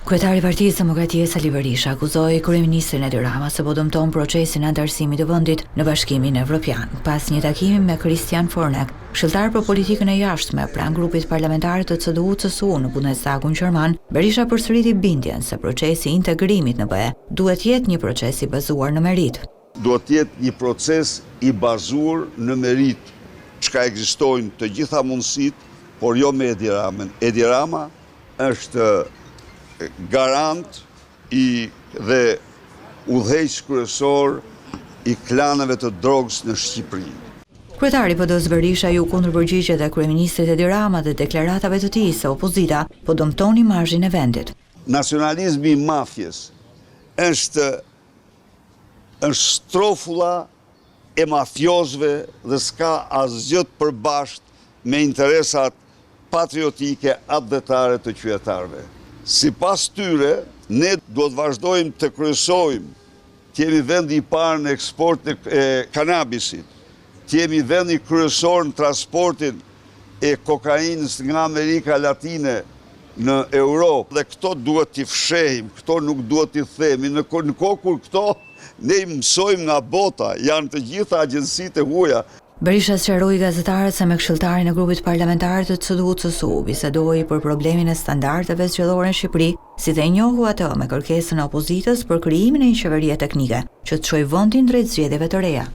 Kryetari i Partisë Demokratike Sali Berisha akuzoi kryeministrin Edi Rama se po dëmton procesin e antarësimit të vendit në Bashkimin Evropian. Pas një takimi me Christian Fornek, këshilltar për politikën e jashtme pranë grupit parlamentar të CDU-CSU në Bundestagun gjerman, Berisha përsëriti bindjen se procesi i integrimit në BE duhet jetë një proces i bazuar në merit. Duhet jetë një proces i bazuar në merit, çka ekzistojnë të gjitha mundësitë, por jo me Edi Ramën. Edi Rama është garant dhe udhëheqës kryesor i klaneve të drogës në Shqipëri. Kryetari PD-s Berisha ju kundërpërgjigjet e kryeministrit Edi Rama dhe deklaratave të tij se opozita po dëmton imazhin e vendit. Nacionalizmi i mafjes është strofulla e mafiozëve dhe s'ka asgjë të përbashkët me interesat patriotike atdhetare të qytetarëve. Sipas tyre, ne do të vazhdojmë të kryesojmë, të jemi vendi i parë në eksportin e kanabisit, të jemi vendi kryesor në transportin e kokainës nga Amerika Latine në Europë. Dhe këto duhet t'i fshehim, këto nuk duhet t'i themi. Në kohë kur këto ne i mësojmë nga bota, janë të gjitha agjensitë e huaja. Berisha sqaroi gazetarët se me këshilltarin e grupit parlamentar të CDU-CSU bisedoi për problemin e standardeve zgjedhore në Shqipëri, si dhe njohu atë me kërkesën e opozitës për krijimin e një qeverie teknike që të çojë vendin drejt zgjedhjeve të reja.